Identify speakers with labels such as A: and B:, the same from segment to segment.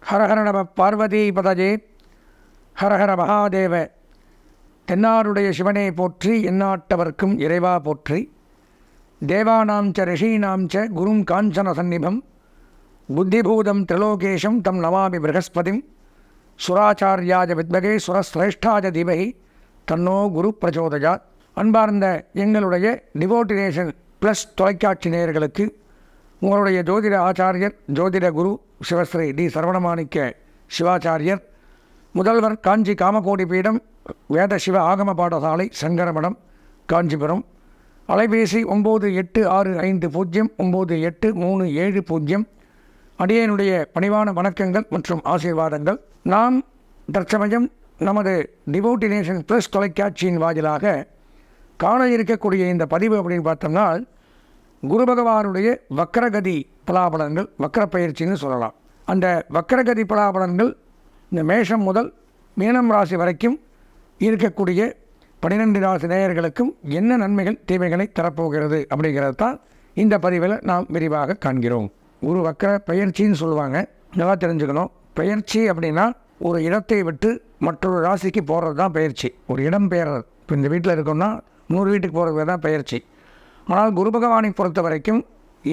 A: ஹரஹர நம பார்வதி பதஜே ஹரஹர மகாதேவ. தென்னாருடைய சிவனே போற்றி, எந்நாட்டவர்க்கும் இறைவா போற்றி. தேவானாம் ச ரிஷீனாம் ச குரும் காஞ்சன சந்நிபம் புத்திபூதம் திரிலோகேஷம் தம் நமாமி ப்ரஹஸ்பதிம். சுராச்சாரியாஜ வித்மகே சுரஸ்ரேஷ்டாஜ தீமஹி தன்னோ குரு பிரச்சோதயாத். அன்பார்ந்த எங்களுடைய டிவோட்டினேஷன் ப்ளஸ் தொலைக்காட்சி நேயர்களுக்கு உங்களுடைய ஜோதிட ஆச்சாரியர் ஜோதிட குரு சிவஸ்ரீ டி சரவணமாணிக்க சிவாச்சாரியர், முதல்வர் காஞ்சி காமகோடி பீடம் வேத சிவ ஆகம பாடசாலை சங்கரமடம் காஞ்சிபுரம். அலைபேசி 9865098370. அடியனுடைய பணிவான வணக்கங்கள் மற்றும் ஆசீர்வாதங்கள். நாம் தற்சமயம் நமது டிவோட்டினேஷன் ப்ளஸ் தொலைக்காட்சியின் வாயிலாக காண இருக்கக்கூடிய இந்த பதிவு அப்படின்னு பார்த்தோம்னா, குரு பகவானுடைய வக்ரகதி பலாபலன்கள், வக்ர பயிற்சின்னு சொல்லலாம். அந்த வக்ரகதி பலாபலன்கள் இந்த மேஷம் முதல் மீனம் ராசி வரைக்கும் இருக்கக்கூடிய 12 ராசி நேயர்களுக்கும் என்ன நன்மைகள் தீமைகளை தரப்போகிறது அப்படிங்கிறது தான் இந்த பதிவில் நாம் விரிவாக காண்கிறோம். குரு வக்ர பயிற்சின்னு சொல்லுவாங்க, நல்லா தெரிஞ்சுக்கணும். பயிற்சி அப்படின்னா ஒரு இடத்தை விட்டு மற்றொரு ராசிக்கு போகிறது தான் பயிற்சி. ஒரு இடம் பெயர்றது. இப்போ இந்த வீட்டில் இருக்கோம்னா 100 வீட்டுக்கு போகிறது தான் பயிற்சி. ஆனால் குரு பகவானை பொறுத்த வரைக்கும்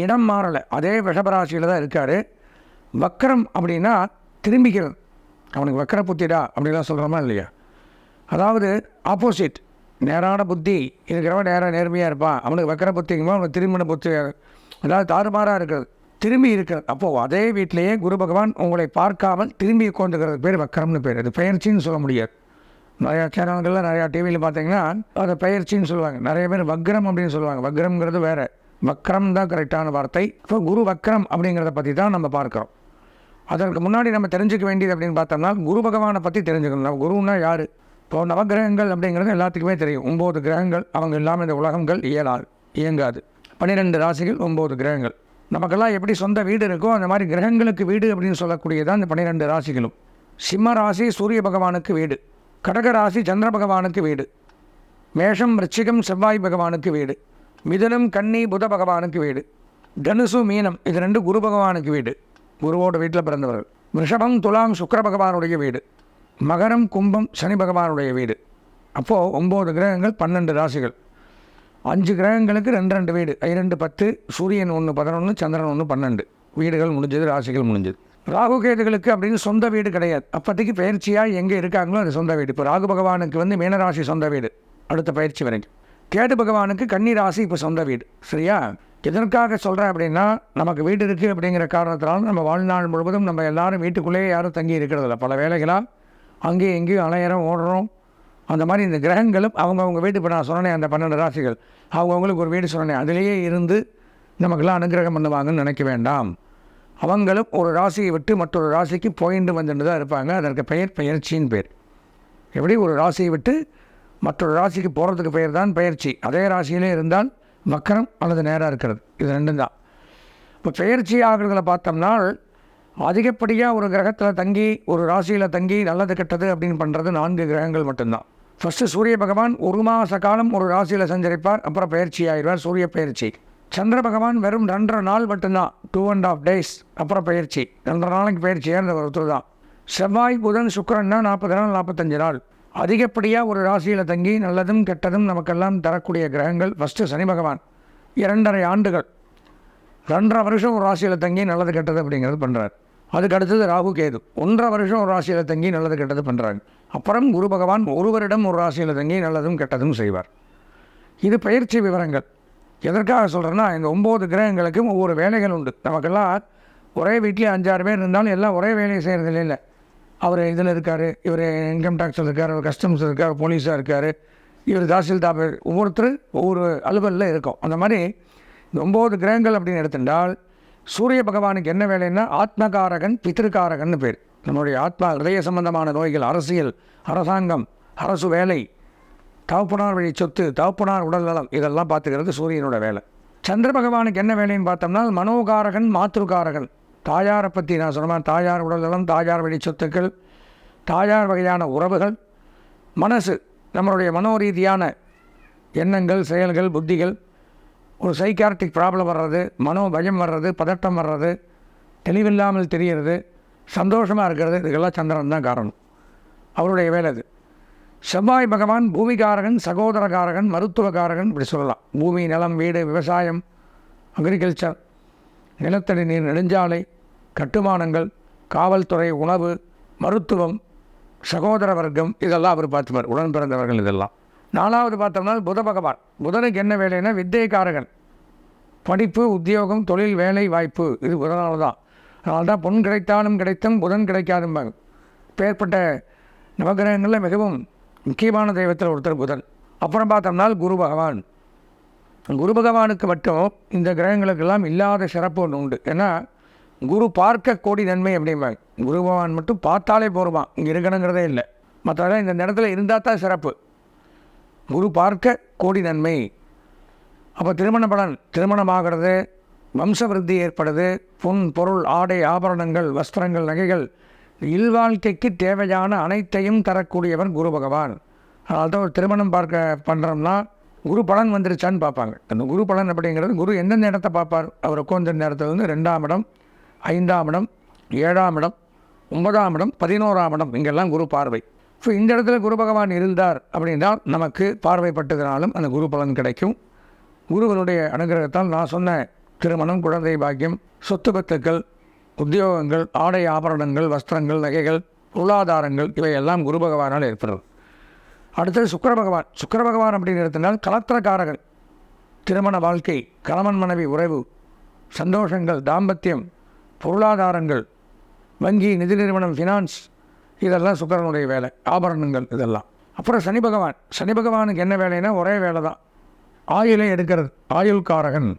A: இடம் மாறலை, அதே விஷபராசியில் தான் இருக்கார். வக்கரம் அப்படின்னா திரும்பிக்கிறது. அவனுக்கு வக்கர புத்திடா அப்படிலாம் சொல்கிறோமா இல்லையா? அதாவது ஆப்போசிட், நேரான புத்தி இருக்கிறவன் நேர்மையாக இருப்பான். அவனுக்கு வக்கர புத்திங்கும்போது அவனுக்கு திரும்பின புத்தி, அதாவது தாறுமாறாக இருக்கிறது, திரும்பி இருக்கிறது. அப்போது அதே வீட்டிலேயே குரு பகவான் உங்களை பார்க்காமல் திரும்பி உட்காந்துக்கிறது பேர் வக்கரம்னு பேர். அது பயிற்சின்னு சொல்ல முடியாது. நிறையா சேனல்களில் நிறையா டிவியில் பார்த்தீங்கன்னா அதை பயிற்சின்னு சொல்லுவாங்க. நிறைய பேர் வக்ரம் அப்படின்னு சொல்லுவாங்க. வக்ரம்ங்கிறது வேறு, வக்ரம் தான் கரெக்டான வார்த்தை. இப்போ குரு வக்ரம் அப்படிங்கிறத பற்றி தான் நம்ம பார்க்குறோம். அதற்கு முன்னாடி நம்ம தெரிஞ்சுக்க வேண்டியது அப்படின்னு பார்த்தோம்னா, குரு பகவானை பற்றி தெரிஞ்சுக்கணும். நம்ம குருன்னா யார்? இப்போ நவகிரகங்கள் அப்படிங்கிறது எல்லாத்துக்குமே தெரியும். 9 கிரகங்கள். அவங்க இல்லாமல் இந்த உலகங்கள் இயங்காது. 12 ராசிகள், 9 கிரகங்கள். நமக்கெல்லாம் எப்படி சொந்த வீடு இருக்கோ அந்த மாதிரி கிரகங்களுக்கு வீடு அப்படின்னு சொல்லக்கூடியதான் இந்த 12 ராசிகளும். சிம்ம ராசி சூரிய பகவானுக்கு வீடு, கடகராசி சந்திர பகவானுக்கு வீடு, மேஷம் ரிச்சிகம் செவ்வாய் பகவானுக்கு வீடு, மிதுனம் கன்னி புத பகவானுக்கு வீடு, தனுசு மீனம் இது 2 குரு பகவானுக்கு வீடு, குருவோட வீட்டில் பிறந்தவர்கள். ரிஷபம் துலாம் சுக்கிர பகவானுடைய வீடு, மகரம் கும்பம் சனி பகவானுடைய வீடு. அப்போது 9 கிரகங்கள், 12 ராசிகள். 5 கிரகங்களுக்கு 2 வீடு, 2 10, சூரியன் 1 11, சந்திரன் 1 12. வீடுகள் முடிஞ்சது, ராசிகள் முடிஞ்சது. ராகு கேதுகளுக்கு அப்படின்னு சொந்த வீடு கிடையாது. அப்போதைக்கு பயிற்சியாக எங்கே இருக்காங்களோ அது சொந்த வீடு. இப்போ ராகு பகவானுக்கு மீனராசி சொந்த வீடு அடுத்த பயிற்சி வரைக்கும். கேது பகவானுக்கு கன்னி ராசி இப்போ சொந்த வீடு. சரியா? எதற்காக சொல்கிறேன் அப்படின்னா, நமக்கு வீடு இருக்குது அப்படிங்கிற காரணத்தினால நம்ம வாழ்நாள் முழுவதும் நம்ம எல்லாரும் வீட்டுக்குள்ளேயே யாரும் தங்கி இருக்கிறதில்ல. பல வேலைகளாக அங்கேயும் எங்கேயும் அலையிறோம், ஓடுறோம். அந்த மாதிரி இந்த கிரகங்களும் அவங்கவுங்க வீடு, இப்போ நான் சொன்னேன் அந்த 12 ராசிகள் அவங்கவுங்களுக்கு ஒரு வீடு சொன்னேன், அதிலேயே இருந்து நமக்கெல்லாம் அனுகிரகம் பண்ணுவாங்கன்னு நினைக்க வேண்டாம். அவங்களும் ஒரு ராசியை விட்டு மற்றொரு ராசிக்கு போயிட்டு வந்துட்டு தான் இருப்பாங்க. அதற்கு பெயர் பயிற்சின்னு பேர். எப்படி ஒரு ராசியை விட்டு மற்றொரு ராசிக்கு போகிறதுக்கு பெயர் தான் பயிற்சி. அதே ராசியிலே இருந்தால் வக்கரம் அல்லது நேராக இருக்கிறது. இது 2 தான். இப்போ பயிற்சி ஆகிறதுல பார்த்தோம்னா, அதிகப்படியாக ஒரு கிரகத்தில் தங்கி ஒரு ராசியில் தங்கி நல்லது கெட்டது அப்படின்னு பண்ணுறது 4 கிரகங்கள் மட்டும்தான். ஃபஸ்ட்டு சூரிய பகவான் 1 மாத காலம் ஒரு ராசியில் சஞ்சரிப்பார், அப்புறம் பயிற்சி ஆகிடுவார். சூரிய பயிற்சி. சந்திர பகவான் வெறும் 2.5 நாள் மட்டும்தான், 2.5 days, அப்புறம் பயிற்சி. 2.5 நாளைக்கு பயிற்சியாக இருந்த ஒருத்தர் தான். செவ்வாய் புதன் சுக்கிரன்னா 40 நாள் 45 நாள். அதிகப்படியாக ஒரு ராசியில் தங்கி நல்லதும் கெட்டதும் நமக்கெல்லாம் தரக்கூடிய கிரகங்கள். ஃபஸ்ட்டு சனி பகவான் 2.5 ஆண்டுகள், 2.5 வருஷம் ஒரு ராசியில் தங்கி நல்லது கெட்டது அப்படிங்கிறது பண்ணுறார். அதுக்கு அடுத்தது ராகு கேது 1.5 வருஷம் ஒரு ராசியில் தங்கி நல்லது கெட்டது பண்ணுறாங்க. அப்புறம் குரு பகவான் 1 வருடம் ஒரு ராசியில் தங்கி நல்லதும் கெட்டதும் செய்வார். இது பயிற்சி விவரங்கள். எதற்காக சொல்கிறேன்னா, இந்த 9 கிரகங்களுக்கும் ஒவ்வொரு வேலைகள் உண்டு. நமக்கெல்லாம் ஒரே வீட்டிலே 5-6 பேர் இருந்தாலும் எல்லாம் ஒரே வேலையை செய்கிறது இல்லை. அவர் இதில் இருக்கார், இவர் இன்கம் டேக்ஸில் இருக்கார், அவர் கஸ்டம்ஸ் இருக்கார், போலீஸாக இருக்கார், இவர் தாசில்தார், ஒவ்வொருத்தர் ஒவ்வொரு அலுவலில் இருக்கும். அந்த மாதிரி இந்த 9 கிரகங்கள் அப்படின்னு எடுத்துட்டால், சூரிய பகவானுக்கு என்ன வேலைன்னா ஆத்மகாரகன் பித்திருக்காரகன்னு பேர். நம்மளுடைய ஆத்மா ஹிருதய சம்பந்தமான நோய்கள், அரசியல், அரசாங்கம், அரசு வேலை, தகப்பனார் வழி சொத்து, தகப்பனார் உடல் நலம், இதெல்லாம் பார்த்துக்கிறது சூரியனோட வேலை. சந்திர பகவானுக்கு என்ன வேலைன்னு பார்த்தோம்னா மனோகாரகன் மாத்ருகாரகன். தாயாரை பற்றி நான் சொன்னேன், தாயார் உடல் நலம், தாயார் வழி சொத்துக்கள், தாயார் வகையான உறவுகள், மனசு, நம்மளுடைய மனோரீதியான எண்ணங்கள், செயல்கள், புத்திகள், ஒரு சைக்கார்டிக் ப்ராப்ளம் வர்றது, மனோ பயம் வர்றது, பதட்டம் வர்றது, தெளிவில்லாமல் தெரிகிறது, சந்தோஷமாக இருக்கிறது, இதுக்கெல்லாம் சந்திரன் தான் காரணம். அவருடைய வேலை அது. செவ்வாய் பகவான் பூமிகாரகன், சகோதரகாரகன், மருத்துவகாரகன், இப்படி சொல்லலாம். பூமி, நிலம், வீடு, விவசாயம், அக்ரிகல்ச்சர், நிலத்தடி நீர், நெடுஞ்சாலை, கட்டுமானங்கள், காவல்துறை, உணவு, மருத்துவம், சகோதர வர்க்கம், இதெல்லாம் அவர் பார்த்துப்பார். உடன் பிறந்தவர்கள் இதெல்லாம். 4வது பார்த்தோம்னா புத பகவான். புதனுக்கு என்ன வேலைன்னா வித்தைக்காரகன். படிப்பு, உத்தியோகம், தொழில், வேலை வாய்ப்பு, இது புதனால தான். அதனால தான் பொன் கிடைத்தாலும் கிடைத்தும் புதன் கிடைக்காதும்பாங்க. பேர்பட்ட நவகிரகங்களில் மிகவும் முக்கியமான தெய்வத்தில் ஒருத்தர் புதன். அப்புறம் பார்த்தோம்னா குரு பகவான். குரு பகவானுக்கு மட்டும் இந்த கிரகங்களுக்கெல்லாம் இல்லாத சிறப்பு ஒன்று உண்டு. ஏன்னா குரு பார்க்க கோடி நன்மை அப்படிம்பாங்க. குரு பகவான் மட்டும் பார்த்தாலே போருமா, இங்கே இருக்கணுங்கிறதே இல்லை. மற்றவங்க இந்த இடத்துல இருந்தால் தான் சிறப்பு. குரு பார்க்க கோடி நன்மை. அப்போ திருமண பலன், திருமணமாகிறது, வம்ச விருத்தி ஏற்படுது, பொன் பொருள், ஆடை, ஆபரணங்கள், வஸ்திரங்கள், நகைகள், இல்வாழ்க்கைக்கு தேவையான அனைத்தையும் தரக்கூடியவர் குரு பகவான். அதனால தான் ஒரு திருமணம் பண்ணுறோம்னா குரு பலன் வந்துருச்சான்னு பார்ப்பாங்க. அந்த குரு பலன் அப்படிங்கிறது குரு எந்தெந்த இடத்த பார்ப்பார்? அவர் உட்கார்ந்த இடத்துல வந்து 2ஆம் இடம், 5ஆம் இடம், 7ஆம் இடம், 9ஆம் இடம், 11ஆம் இடம், இங்கெல்லாம் குரு பார்வை. ஸோ இந்த இடத்துல குரு பகவான் இருந்தார் அப்படின்னா நமக்கு பார்வைப்பட்டதுனாலும் அந்த குரு பலன் கிடைக்கும். குருவனுடைய அனுகிரகத்தால் நான் சொன்ன திருமணம், குழந்தை பாக்கியம், சொத்து பத்துக்கள், உத்தியோகங்கள், ஆடை ஆபரணங்கள், வஸ்திரங்கள், நகைகள், பொருளாதாரங்கள், இவையெல்லாம் குரு பகவானால் ஏற்படுறது. அடுத்தது சுக்கிர பகவான். சுக்கிர பகவான் அப்படிங்கிறதுனால் கலத்திரக்காரர்கள். திருமண வாழ்க்கை, கணவன் மனைவி உறவு, சந்தோஷங்கள், தாம்பத்தியம், பொருளாதாரங்கள், வங்கி, நிதி நிறுவனம், ஃபினான்ஸ், இதெல்லாம் சுக்கிரனுடைய வேலை. ஆபரணங்கள் இதெல்லாம். அப்புறம் சனி பகவான். சனி பகவானுக்கு என்ன வேலைன்னா ஒரே வேலை தான், ஆயுளை எடுக்கிறது. ஆயுள்காரகன்.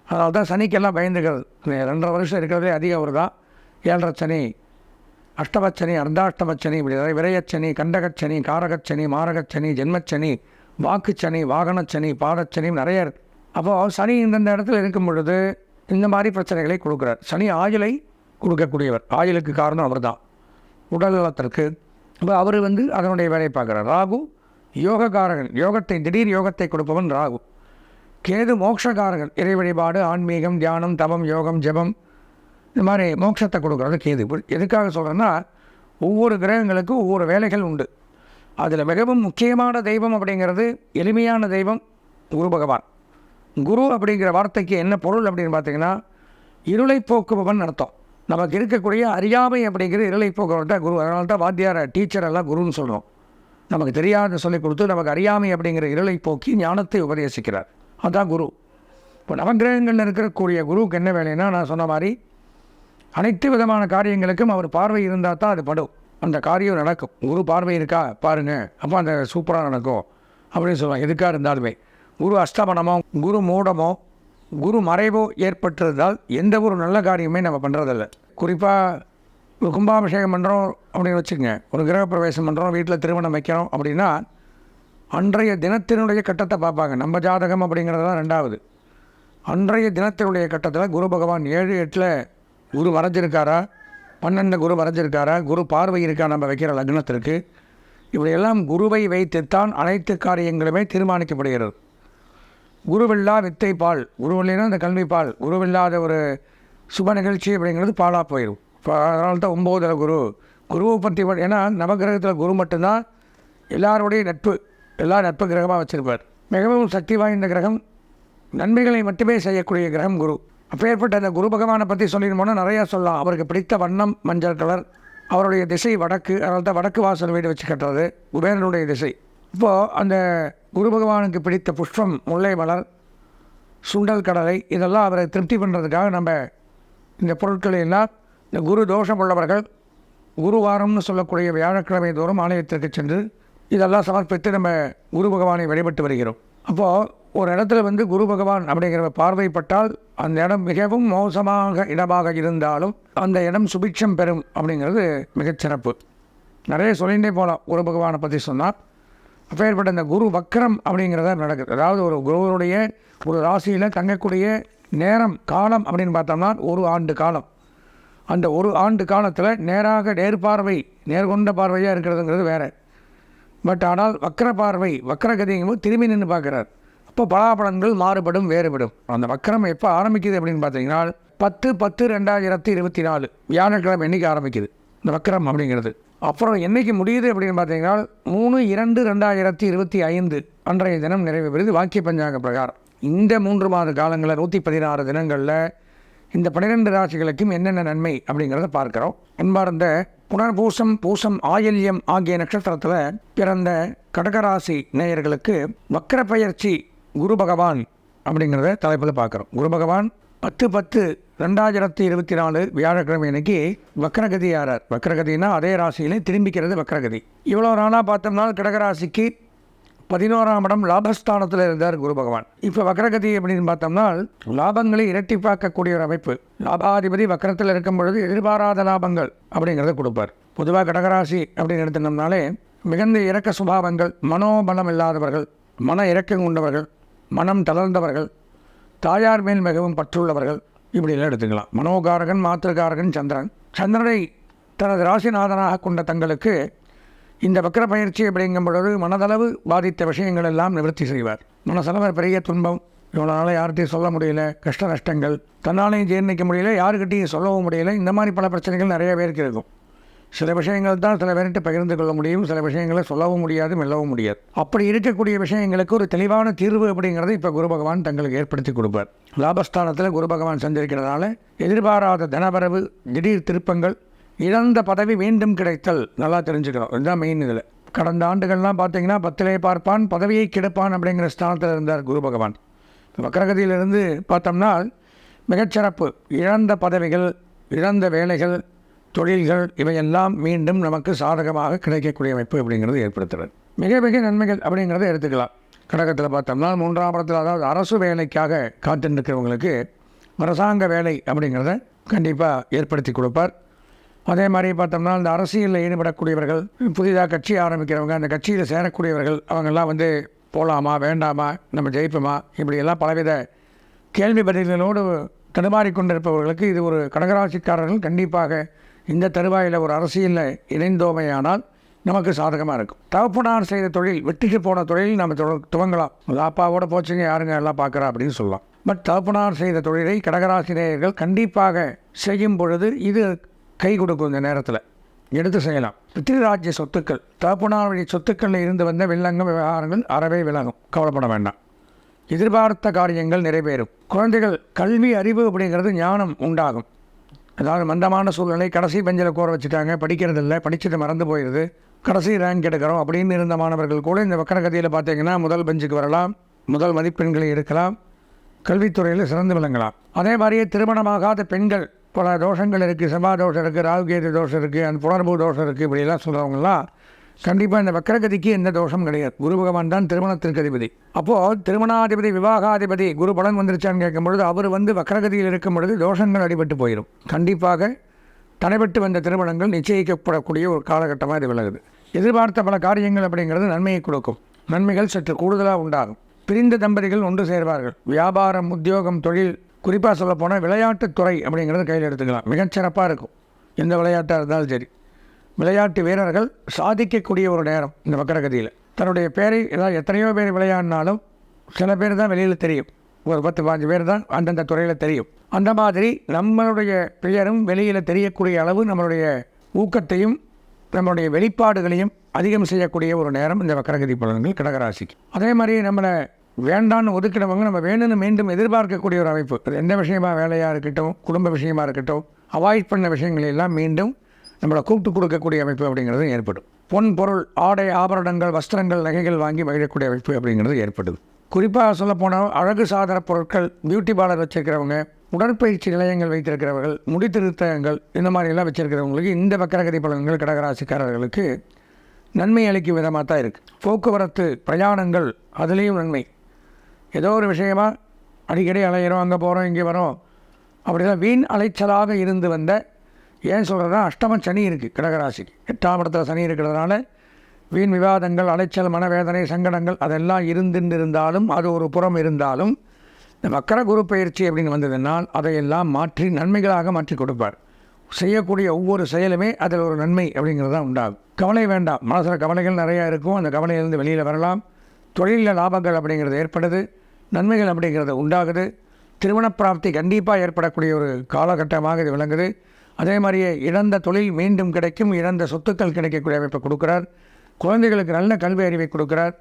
A: அதனால தான் சனிக்கெல்லாம் பயந்துக்கிறது. 2.5 வருஷம் இருக்கிறதே அதிகம். அவர் தான் 7.5 சனி, அஷ்டமச்சனி, அர்த்தாஷ்டமச்சனி, இப்படி விரயச்சனி, கண்டகச்சனி, காரகச்சனி, மாரகச்சனி, ஜென்மச்சனி, வாக்குச்சனி, வாகனச்சனி, பாதச்சனி, நிறைய இருக்குது. அப்போது சனி இந்தந்த இடத்துல இருக்கும் பொழுது இந்த மாதிரி பிரச்சனைகளை கொடுக்குறார். சனி ஆயுளை கொடுக்கக்கூடியவர். ஆயுளுக்கு காரணம் அவர் தான், உடல் நலத்திற்கு. அப்போ அவர் வந்து அதனுடைய வேலையை பார்க்குறார். ராகு யோகக்காரகன். யோகத்தை, திடீர் யோகத்தை கொடுப்பவன் ராகு. கேது மோட்சக்காரகன். இறை வழிபாடு, ஆன்மீகம், தியானம், தவம், யோகம், ஜபம், இந்த மாதிரி மோட்சத்தை கொடுக்குறது கேது. எதுக்காக சொல்கிறேன்னா ஒவ்வொரு கிரகங்களுக்கும் ஒவ்வொரு வேலைகள் உண்டு. அதில் மிகவும் முக்கியமான தெய்வம் அப்படிங்கிறது, எளிமையான தெய்வம் குரு பகவான். குரு அப்படிங்கிற வார்த்தைக்கு என்ன பொருள் அப்படின்னு பார்த்தீங்கன்னா இருளை போக்குபவன் அர்த்தம். நமக்கு இருக்கக்கூடிய அறியாமை அப்படிங்கிற இருளை போக்குவன் தான் குரு. அதனால தான் வாத்தியார, டீச்சர் எல்லாம் குருன்னு சொல்கிறோம். நமக்கு தெரியாத சொல்லிக் கொடுத்து நமக்கு அறியாமை அப்படிங்கிற இருளை போக்கி ஞானத்தை உபதேசிக்கிறார். அதுதான் குரு. இப்போ நவகிரகங்களில் இருக்கக்கூடிய குருவுக்கு என்ன வேலைன்னா நான் சொன்ன மாதிரி அனைத்து விதமான காரியங்களுக்கும் அவர் பார்வை இருந்தால் தான் அது படும், அந்த காரியம் நடக்கும். குரு பார்வை இருக்கா பாருங்கள், அப்போ அந்த சூப்பராக நடக்கும் அப்படின்னு சொல்லுவாங்க. எதுக்காக இருந்தாலுமே குரு அஷ்டமனமோ, குரு மூடமோ, குரு மறைவோ ஏற்பட்டிருந்தால் எந்த ஒரு நல்ல காரியமே நம்ம பண்ணுறதில்ல. குறிப்பாக ஒரு கும்பாபிஷேகம் பண்ணுறோம் அப்படின்னு வச்சுக்கோங்க, ஒரு கிரகப்பிரவேசம் பண்ணுறோம், வீட்டில் திருமணம் வைக்கிறோம் அப்படின்னா அன்றைய தினத்தினுடைய கட்டத்தை பார்ப்பாங்க. நம்ம ஜாதகம் அப்படிங்கிறதுலாம் 2வது. அன்றைய தினத்தினுடைய கட்டத்தில் குரு பகவான் 7-8 குரு மறைஞ்சிருக்காரா, 12 குரு மறைஞ்சிருக்காரா, குரு பார்வை இருக்கா நம்ம வைக்கிற லக்னத்திற்கு, இப்படியெல்லாம் குருவை வைத்துத்தான் அனைத்து காரியங்களுமே தீர்மானிக்கப்படுகிறது. குருவில்லா வித்தை பால். குருவில்லைன்னா அந்த கல்வி பால். குருவில்லாத ஒரு சுப நிகழ்ச்சி அப்படிங்கிறது பாலாக போயிடும். இப்போ அதனால தான் 9 குரு. குருவை பற்றி ஏன்னா நவகிரகத்தில் குரு மட்டும்தான் எல்லாருடைய நட்பு, எல்லா நட்பு கிரகமாக வச்சுருப்பார். மிகவும் சக்தி வாய்ந்த கிரகம், நன்மைகளை மட்டுமே செய்யக்கூடிய கிரகம் குரு. அப்பேற்பட்ட அந்த குரு பகவானை பற்றி சொல்லிடுமோனா நிறையா சொல்லலாம். அவருக்கு பிடித்த வண்ணம் மஞ்சள் கலர். அவருடைய திசை வடக்கு. அதனால தான் வடக்கு வாசல் வீடு வச்சு கட்டுறது குபேரனுடைய திசை. இப்போது அந்த குரு பகவானுக்கு பிடித்த புஷ்பம் முல்லை மலர், சுண்டல் கடலை, இதெல்லாம் அவரை திருப்தி பண்ணுறதுக்காக நம்ம இந்த பொருட்களை எல்லாம் இந்த குரு தோஷம் உள்ளவர்கள் குருவாரம்னு சொல்லக்கூடிய வியாழக்கிழமை தோறும் ஆலயத்திற்கு சென்று இதெல்லாம் சமர்ப்பித்து நம்ம குரு பகவானை வழிபட்டு வருகிறோம். அப்போது ஒரு இடத்துல வந்து குரு பகவான் அப்படிங்கிற பார்வைப்பட்டால் அந்த இடம் மிகவும் மோசமாக இடமாக இருந்தாலும் அந்த இடம் சுபிட்சம் பெறும் அப்படிங்கிறது மிகச்சிறப்பு. நிறைய சொல்லிகிட்டே போகலாம் குரு பகவானை பற்றி சொன்னால். அப்பேற்பட்ட இந்த குரு வக்ரம் அப்படிங்கிறத நடக்குது. அதாவது ஒரு குருவனுடைய ஒரு ராசியில் தங்கக்கூடிய நேரம், காலம் அப்படின்னு பார்த்தோம்னா 1 ஆண்டு காலம். அந்த 1 ஆண்டு காலத்தில் நேராக நேர்பார்வை, நேர்கொண்ட பார்வையாக இருக்கிறதுங்கிறது வேறு. பட் ஆனால் வக்ர பார்வை, வக்ரகதிங்கும்போது திரும்பி நின்று பார்க்குறார். அப்போ பலாபலன்கள் மாறுபடும், வேறுபடும். அந்த வக்ரம் எப்போ ஆரம்பிக்குது அப்படின்னு பார்த்தீங்கன்னா 10/10/2024 வியாழக்கிழமை என்றைக்கு ஆரம்பிக்குது இந்த வக்கரம் அப்படிங்கிறது. அப்புறம் என்றைக்கு முடியுது அப்படின்னு பார்த்தீங்கன்னா 3/2/2025 அன்றைய தினம் நிறைவு பெறுது வாக்கிய பஞ்சாங்க பிரகாரம். இந்த 3 மாத காலங்களில் 116 தினங்களில் இந்த 12 ராசிகளுக்கும் என்னென்ன நன்மை அப்படிங்கிறத பார்க்குறோம். அன்பார்ந்த புனர்பூசம், பூசம், ஆயில்யம் ஆகிய நட்சத்திரத்தில் பிறந்த கடகராசி நேயர்களுக்கு வக்கர பயிற்சி குரு பகவான் அப்படிங்கிறத தலைப்பில் பார்க்குறோம். குரு பகவான் 10/10/2024 வியாழக்கிழமை அன்னைக்கு வக்கரகதி ஆறார். வக்கரகதினா அதே ராசியிலே திரும்பிக்கிறது வக்கரகதி. இவ்வளோ நாளாக பார்த்தோம்னா கடகராசிக்கு 11ஆம் இடம் லாபஸ்தானத்தில் இருந்தார் குரு பகவான். இப்போ வக்கரகதி அப்படின்னு பார்த்தோம்னா லாபங்களை இரட்டிப்பாக்கக்கூடிய ஒரு அமைப்பு. லாபாதிபதி வக்கரத்தில் இருக்கும் பொழுது எதிர்பாராத லாபங்கள் அப்படிங்கிறத கொடுப்பார். பொதுவாக கடகராசி அப்படின்னு எடுத்துனோம்னாலே மிகுந்த இரக்க சுபாவங்கள், மனோபலம் இல்லாதவர்கள், மன இரக்கம் கொண்டவர்கள், மனம் தளர்ந்தவர்கள், தாயார் மேல் மிகவும் பற்றுள்ளவர்கள், இப்படியெல்லாம் எடுத்துக்கலாம். மனோகாரகன், மாத்திருக்காரகன் சந்திரன். சந்திரனை தனது ராசிநாதனாக கொண்ட தங்களுக்கு இந்த வக்கர பயிற்சி அப்படிங்கும் பொழுது மனதளவு பாதித்த விஷயங்கள் எல்லாம் நிவர்த்தி செய்வார். மனசளவு பெரிய துன்பம், இவ்வளோ நாளாக யார்கிட்டையும் சொல்ல முடியல, கஷ்ட நஷ்டங்கள், தன்னாலையும் ஜீர்ணிக்க முடியல, யாருக்கிட்டையும் சொல்லவும் முடியல, இந்த மாதிரி பல பிரச்சனைகள் நிறைய பேருக்கு இருக்கும். சில விஷயங்கள் தான் சில பேர்கிட்ட பகிர்ந்து கொள்ள முடியும், சில விஷயங்களை சொல்லவும் முடியாது, மெல்லவும் முடியாது. அப்படி இருக்கக்கூடிய விஷயங்களுக்கு ஒரு தெளிவான தீர்வு அப்படிங்கிறத இப்போ குரு பகவான் தங்களுக்கு ஏற்படுத்தி கொடுப்பார். லாபஸ்தானத்தில் குரு பகவான் சந்திருக்கிறதுனால எதிர்பாராத தனவரவு, திடீர் திருப்பங்கள், இழந்த பதவி மீண்டும் கிடைத்தல் நல்லா தெரிஞ்சுக்கணும். இதுதான் மெயின். இதில் கடந்த ஆண்டுகள்லாம் பார்த்தீங்கன்னா 10லே பார்ப்பான் பதவியை கெடுப்பான் அப்படிங்கிற ஸ்தானத்தில் இருந்தார் குரு பகவான். வக்கரகதியிலிருந்து பார்த்தோம்னா மிகச்சிறப்பு. இழந்த பதவிகள், இழந்த வேலைகள், தொழில்கள் இவையெல்லாம் மீண்டும் நமக்கு சாதகமாக கிடைக்கக்கூடிய அமைப்பு அப்படிங்கிறது ஏற்படுத்துகிறது. மிக மிக நன்மைகள் அப்படிங்கிறத எடுத்துக்கலாம். கடகத்தில் பார்த்தோம்னா 3ஆம் இடத்தில், அதாவது அரசு வேலைக்காக காத்துருக்கிறவங்களுக்கு அரசாங்க வேலை அப்படிங்கிறத கண்டிப்பாக ஏற்படுத்தி கொடுப்பார். அதே மாதிரி பார்த்தோம்னா இந்த அரசியலில் ஈடுபடக்கூடியவர்கள், புதிதாக கட்சி ஆரம்பிக்கிறவங்க, அந்த கட்சியில் சேரக்கூடியவர்கள், அவங்கெல்லாம் போகலாமா வேண்டாமா, நம்ம ஜெயிப்போமா, இப்படியெல்லாம் பலவித கேள்வி பதில்களோடு தடுமாறிக்கொண்டிருப்பவர்களுக்கு இது ஒரு கடகராசிக்காரர்கள் கண்டிப்பாக இந்த தருவாயில் ஒரு அரசியலில் இணைந்தோமையானால் நமக்கு சாதகமாக இருக்கும். தகப்பனார் செய்த தொழில், வெட்டிக்கு போன தொழில் நம்ம துவங்கலாம். அது அப்பாவோட போச்சுங்க, யாருங்க எல்லாம் பார்க்குறா அப்படின்னு சொல்லலாம். பட் தகப்பனார் செய்த தொழிலை கடகராசினியர்கள் கண்டிப்பாக செய்யும் பொழுது இது கை கொடுக்கும். இந்த நேரத்தில் எடுத்து செய்யலாம். பித்ருராஜ்ய சொத்துக்கள், தகப்பனார் வழி சொத்துக்களில் இருந்து வந்த வில்லங்கம் விவகாரங்கள் அறவே விலகும், கவலைப்பட வேண்டாம். எதிர்பார்த்த காரியங்கள் நிறைவேறும். குழந்தைகள் கல்வி அறிவு அப்படிங்கிறது ஞானம் உண்டாகும். அதாவது மந்தமான சூழ்நிலை, கடைசி பெஞ்சில் கோர வச்சுட்டாங்க, படிக்கிறது இல்லை, படிச்சுட்டு மறந்து போயிடுது, கடைசி ரேங்க் எடுக்கிறோம் அப்படின்னு இருந்த மாணவர்கள் கூட இந்த வக்கரகதியில் பார்த்தீங்கன்னா முதல் பெஞ்சுக்கு வரலாம், முதல் மதிப்பெண்களை எடுக்கலாம், கல்வித்துறையில் சிறந்து விளங்கலாம். அதே மாதிரியே திருமணமாகாத பெண்கள், பல தோஷங்கள் இருக்குது, செவ்வாய் தோஷம் இருக்குது, ராகுகேது தோஷம் இருக்குது, அந்த புனர்பூ தோஷம் இருக்குது, இப்படியெல்லாம் சொல்கிறவங்களாம் கண்டிப்பாக இந்த வக்கரகதிக்கு எந்த தோஷம் கிடையாது. குரு பகவான் தான் திருமணத்திற்கு அதிபதி. அப்போது திருமணாதிபதி, விவாகாதிபதி குரு பலன் வந்துருச்சான்னு கேட்கும்பொழுது அவர் வக்கரகதியில் இருக்கும் பொழுது தோஷங்கள் அடிபட்டு போயிடும். கண்டிப்பாக தடைபட்டு வந்த திருமணங்கள் நிச்சயிக்கப்படக்கூடிய ஒரு காலகட்டமாக இது விலகுது. எதிர்பார்த்த பல காரியங்கள் அப்படிங்கிறது நன்மையை கொடுக்கும். நன்மைகள் சற்று கூடுதலாக உண்டாகும். பிரிந்த தம்பதிகள் ஒன்று சேர்வார்கள். வியாபாரம், உத்தியோகம், தொழில், குறிப்பாக சொல்லப்போனால் விளையாட்டுத்துறை அப்படிங்கிறது கையில் எடுத்துக்கலாம். மிகச்சிறப்பாக இருக்கும். எந்த விளையாட்டாக இருந்தாலும் சரி, விளையாட்டு வீரர்கள் சாதிக்கக்கூடிய ஒரு நேரம் இந்த வக்கரகதியில். தன்னுடைய பேரை ஏதாவது எத்தனையோ பேர் விளையாடினாலும் சில பேர் தான் வெளியில் தெரியும், ஒரு 10-15 பேர் தான் அந்தந்த துறையில் தெரியும். அந்த மாதிரி நம்மளுடைய பெயரும் வெளியில் தெரியக்கூடிய அளவு நம்மளுடைய ஊக்கத்தையும் நம்மளுடைய வெளிப்பாடுகளையும் அதிகம் செய்யக்கூடிய ஒரு நேரம் இந்த வக்கரகதி பலன்கள் கடகராசிக்கு. அதே மாதிரி நம்மளை வேண்டான்னு ஒதுக்கினவங்க நம்ம வேணும்னு மீண்டும் எதிர்பார்க்கக்கூடிய ஒரு அமைப்பு. அது எந்த விஷயமா, வேலையாக இருக்கட்டும், குடும்ப விஷயமா இருக்கட்டும், அவாய்ட் பண்ண விஷயங்களெல்லாம் மீண்டும் நம்மளை கூப்பிட்டு கொடுக்கக்கூடிய அமைப்பு அப்படிங்கிறது ஏற்படும். பொன் பொருள், ஆடை ஆபரணங்கள், வஸ்திரங்கள், நகைகள் வாங்கி மகிழக்கூடிய அமைப்பு அப்படிங்கிறது ஏற்படுது. குறிப்பாக சொல்லப்போனால் அழகு சாதன பொருட்கள், பியூட்டி பார்லர் வச்சிருக்கிறவங்க, உடற்பயிற்சி நிலையங்கள் வைத்திருக்கிறவர்கள், முடித்திருத்தங்கள், இந்த மாதிரியெல்லாம் வச்சிருக்கிறவங்களுக்கு இந்த வக்கரகதி பலன்கள் கடகராசிக்காரர்களுக்கு நன்மை அளிக்கும் விதமாக தான் இருக்குது. போக்குவரத்து, பிரயாணங்கள், அதுலேயும் நன்மை. ஏதோ ஒரு விஷயமாக அடிக்கடி அலையிறோம், அங்கே போகிறோம், இங்கே வரோம், அப்படிதான் வீண் அலைச்சலாக இருந்து வந்த, ஏன் சொல்கிறதா, அஷ்டம சனி இருக்குது கடகராசிக்கு. 8ஆம் இடத்துல சனி இருக்கிறதுனால வீண் விவாதங்கள், அலைச்சல், மனவேதனை, சங்கடங்கள் அதெல்லாம் இருந்தாலும், அது ஒரு புறம் இருந்தாலும், இந்த வக்கர குரு பயிற்சி அப்படின்னு வந்ததுனால் அதையெல்லாம் மாற்றி நன்மைகளாக மாற்றி கொடுப்பார். செய்யக்கூடிய ஒவ்வொரு செயலுமே அதில் ஒரு நன்மை அப்படிங்கிறது தான் உண்டாகும். கவலை வேண்டாம். மனசில் கவலைகள் நிறையா இருக்கும், அந்த கவலையிலிருந்து வெளியில் வரலாம். தொழிலில் லாபங்கள் அப்படிங்கிறது ஏற்படுது, நன்மைகள் அப்படிங்கிறது உண்டாகுது. திருமண பிராப்தி கண்டிப்பாக ஏற்படக்கூடிய ஒரு காலகட்டமாக இது விளங்குது. அதே மாதிரியே இழந்த தொழில் மீண்டும் கிடைக்கும், இழந்த சொத்துக்கள் கிடைக்கக்கூடிய அமைப்பை கொடுக்குறார். குழந்தைகளுக்கு நல்ல கல்வி அறிவை கொடுக்குறார்.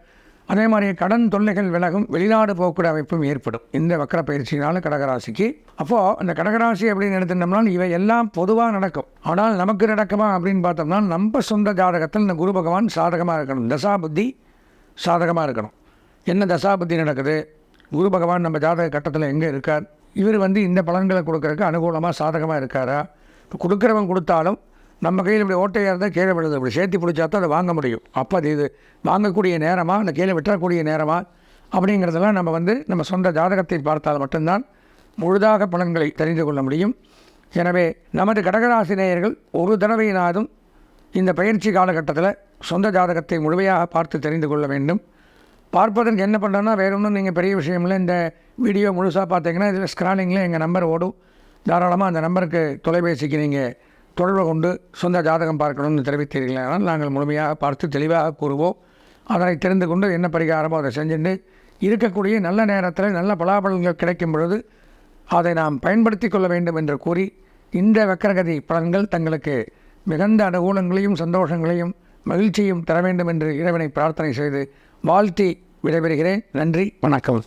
A: அதே மாதிரி கடன் தொல்லைகள் விலகும், வெளிநாடு போகக்கூடிய அமைப்பும் ஏற்படும் இந்த வக்கர பயிற்சியினால் கடகராசிக்கு. அப்போது அந்த கடகராசி அப்படின்னு எடுத்துட்டோம்னா இவை எல்லாம் பொதுவாக நடக்கும். ஆனால் நமக்கு நடக்குமா அப்படின்னு பார்த்தோம்னா நம்ம சொந்த ஜாதகத்தில் இந்த குரு பகவான் சாதகமாக இருக்கணும், தசாபுத்தி சாதகமாக இருக்கணும். என்ன தசாபுத்தி நடக்குது, குரு பகவான் நம்ம ஜாதக கட்டத்தில் எங்கே இருக்கார், இவர் இந்த பலன்களை கொடுக்கறதுக்கு அனுகூலமாக சாதகமாக இருக்காரா. இப்போ கொடுக்குறவன் கொடுத்தாலும் நம்ம கையில் இப்படி ஓட்டையாக இருந்தால் கீழே விழுது, இப்படி சேர்த்து பிடிச்சா தான் அதை வாங்க முடியும். அப்போ அது இது வாங்கக்கூடிய நேரமாக இல்லை கீழே விட்டுறக்கூடிய நேரமாக அப்படிங்கிறதெல்லாம் நம்ம நம்ம சொந்த ஜாதகத்தை பார்த்தால் மட்டும்தான் முழுதாக பலன்களை தெரிந்து கொள்ள முடியும். எனவே நமது கடகராசி நேயர்கள் ஒரு தடவையினாலும் இந்த பயிற்சி காலகட்டத்தில் சொந்த ஜாதகத்தை முழுமையாக பார்த்து தெரிந்து கொள்ள வேண்டும். பார்ப்பதற்கு என்ன பண்ணுறோன்னா வேறு ஒன்றும் நீங்கள் பெரிய விஷயமில்லை. இந்த வீடியோ முழுசாக பார்த்தீங்கன்னா இதில் ஸ்க்ராலிங்கில் எங்கள் நம்பர் ஓடும். தாராளமாக அந்த நம்பருக்கு தொலைபேசிக்கு நீங்கள் தொடர்பு கொண்டு சொந்த ஜாதகம் பார்க்கணும்னு தெரிவித்தீர்களானால் நாங்கள் முழுமையாக பார்த்து தெளிவாக கூறுவோம். அதனை தெரிந்து கொண்டு என்ன பரிகாரமோ அதை செஞ்சுட்டு இருக்கக்கூடிய நல்ல நேரத்தில் நல்ல பலாபலன்கள் கிடைக்கும் பொழுது அதை நாம் பயன்படுத்தி கொள்ள வேண்டும் என்று கூறி இந்த வக்கரகதி பலன்கள் தங்களுக்கு மிகுந்த அனுகூலங்களையும் சந்தோஷங்களையும் மகிழ்ச்சியும் தர வேண்டும் என்று இறைவனை பிரார்த்தனை செய்து வாழ்த்தி விடைபெறுகிறேன். நன்றி, வணக்கம்.